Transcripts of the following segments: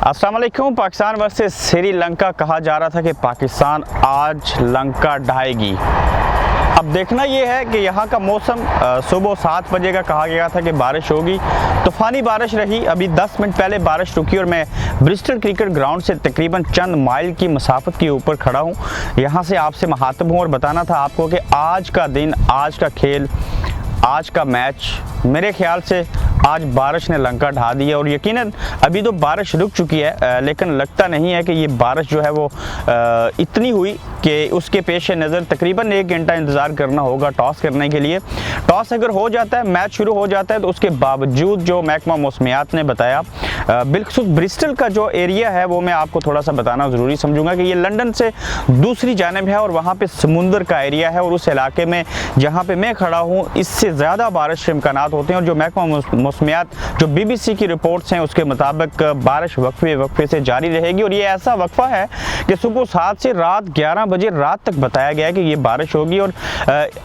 अस्सलाम वालेकुम। पाकिस्तान वर्सेस श्रीलंका कहा जा रहा था कि पाकिस्तान आज लंका ढाएगी। अब देखना ये है कि यहाँ का मौसम सुबह 7 बजे का कहा गया था कि बारिश होगी, तूफ़ानी बारिश रही। अभी 10 मिनट पहले बारिश रुकी और मैं ब्रिस्टल क्रिकेट ग्राउंड से तकरीबन चंद माइल की मसाफत के ऊपर खड़ा हूँ। यहाँ से आपसे मुखातिब हूँ और बताना था आपको कि आज का दिन, आज का खेल, आज का मैच मेरे ख्याल से आज बारिश ने लंका ढा दी है। और यकीनन अभी तो बारिश रुक चुकी है, लेकिन लगता नहीं है कि ये बारिश जो है वो इतनी हुई कि उसके पेश नज़र तकरीबन 1 घंटा इंतज़ार करना होगा टॉस करने के लिए। टॉस अगर हो जाता है, मैच शुरू हो जाता है, तो उसके बावजूद जो महकमा मौसमियात ने बताया, बिलखुसूस ब्रिस्टल का जो एरिया है वो मैं आपको थोड़ा सा बताना ज़रूरी समझूंगा कि ये लंदन से दूसरी जानिब है और वहाँ पे समुंदर का एरिया है। और उस इलाके में जहाँ पे मैं खड़ा हूँ इससे ज़्यादा बारिश के इम्कानात होते हैं। और जो महकमा मौसमियात जो BBC की रिपोर्ट्स हैं उसके मुताबिक बारिश वक्फे से जारी रहेगी। और ये ऐसा वक्फा है कि सुबह 7 से रात 11 बजे रात तक बताया गया है कि ये बारिश होगी। और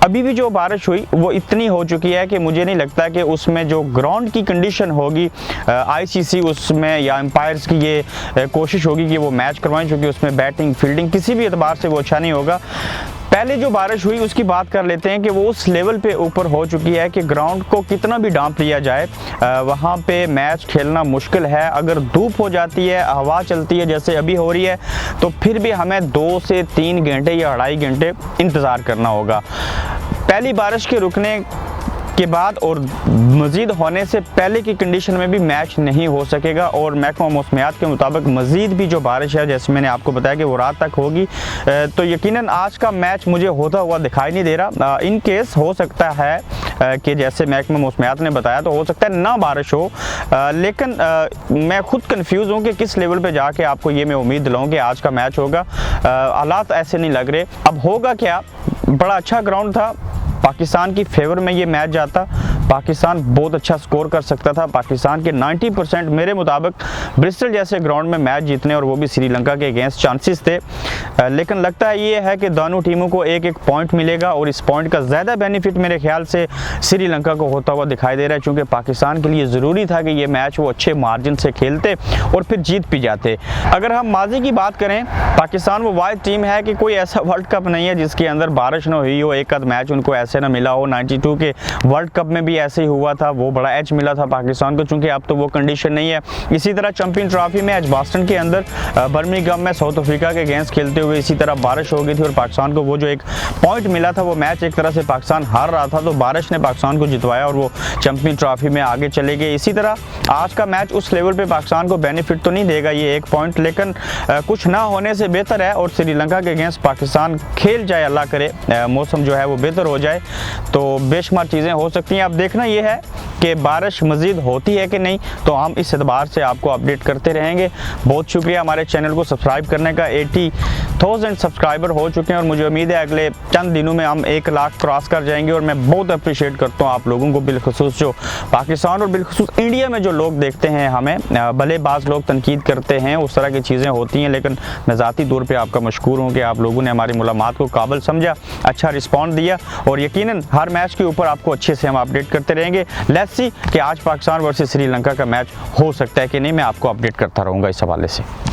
अभी भी जो बारिश हुई वो इतनी हो चुकी है कि मुझे नहीं लगता कि उसमें जो ग्राउंड की कंडीशन होगी, ICC उसमें या एम्पायर्स की ये कोशिश होगी कि वो मैच करवाएं, क्योंकि उसमें बैटिंग फील्डिंग किसी भी एतबार से वो अच्छा नहीं होगा। पहले जो बारिश हुई उसकी बात कर लेते हैं कि वो उस लेवल पे ऊपर हो चुकी है कि ग्राउंड को कितना भी डांप लिया जाए वहाँ पे मैच खेलना मुश्किल है। अगर धूप हो जाती है, हवा चलती है जैसे अभी हो रही है, तो फिर भी हमें 2 से 3 घंटे या 2.5 घंटे इंतज़ार करना होगा। पहली बारिश के रुकने के बाद और मज़ीद होने से पहले की कंडीशन में भी मैच नहीं हो सकेगा। और महकमा मौसमियात के मुताबिक मज़ीद भी जो बारिश है, जैसे मैंने आपको बताया कि वो रात तक होगी, तो यकीनन आज का मैच मुझे होता हुआ दिखाई नहीं दे रहा। इन केस हो सकता है कि जैसे महकमा मौसमियात ने बताया तो हो सकता है ना बारिश हो, लेकिन मैं खुद कन्फ्यूज़ हूँ कि किस लेवल पे जाके आपको ये मैं उम्मीद दिलाऊँ कि आज का मैच होगा। हालात ऐसे नहीं लग रहे। अब होगा क्या, बड़ा अच्छा ग्राउंड था, पाकिस्तान की फेवर में ये मैच जाता, पाकिस्तान बहुत अच्छा स्कोर कर सकता था। पाकिस्तान के 90% मेरे मुताबिक ब्रिस्टल जैसे ग्राउंड में मैच जीतने और वो भी श्रीलंका के अगेंस्ट चांसेस थे। लेकिन लगता है ये है कि दोनों टीमों को 1-1 पॉइंट मिलेगा और इस पॉइंट का ज़्यादा बेनिफिट मेरे ख्याल से श्रीलंका को होता हुआ दिखाई दे रहा है, क्योंकि पाकिस्तान के लिए ज़रूरी था कि ये मैच वो अच्छे मार्जिन से खेलते और फिर जीत भी जाते। अगर हम माजी की बात करें, पाकिस्तान वो वाहिद टीम है कि कोई ऐसा वर्ल्ड कप नहीं है जिसके अंदर बारिश ना हुई हो, एक आध मैच उनको ऐसे ना मिला हो। 92 के वर्ल्ड कप में भी ऐसे ही हुआ था, वो बड़ा एज मिला था पाकिस्तान को, चूंकि अब तो वो कंडीशन नहीं है। इसी तरह चैंपियन ट्रॉफी में एजबास्टन के अंदर बर्मिंघम में साउथ अफ्रीका के अगेंस्ट खेलते हुए इसी तरह बारिश हो गई थी और पाकिस्तान को वो जो एक पॉइंट मिला था, वो मैच एक तरह से पाकिस्तान हार रहा था, तो बारिश ने पाकिस्तान को जितवाया और वो चैंपियन ट्रॉफी में आगे चले गए। इसी तरह आज का मैच उस लेवल पे पाकिस्तान को बेनिफिट तो नहीं देगा ये 1 पॉइंट, लेकिन कुछ ना होने से बेहतर है और श्रीलंका के अगेंस्ट पाकिस्तान खेल जाए, अल्लाह करे मौसम जो है वो बेहतर हो जाए, तो बेशुमार चीज़ें हो सकती हैं। अब देखना ये है कि बारिश मज़ीद होती है कि नहीं, तो हम इस एतबार से आपको अपडेट करते रहेंगे। बहुत शुक्रिया हमारे चैनल को सब्सक्राइब करने का। 80,000 सब्सक्राइबर हो चुके हैं और मुझे उम्मीद है अगले चंद दिनों में हम 1 लाख क्रॉस कर जाएंगे। और मैं बहुत अप्रिशिएट करता हूँ आप लोगों को, बिलखुसूस जो पाकिस्तान और बिलखुसूस इंडिया में जो लोग देखते हैं हमें, भले बाज़ लोग तनकीद करते हैं, उस तरह की चीज़ें होती हैं, लेकिन मैं ज़ाती तौर पर आपका मशकूर हूँ कि आप लोगों ने हमारी मुलाकात को काबिल समझा, अच्छा रिस्पॉन्ड दिया और यकीनन हर मैच के ऊपर आपको अच्छे से हम अपडेट करते रहेंगे। लेट्स सी कि आज पाकिस्तान वर्सेस श्रीलंका का मैच हो सकता है कि नहीं, मैं आपको अपडेट करता रहूँगा इस हवाले से।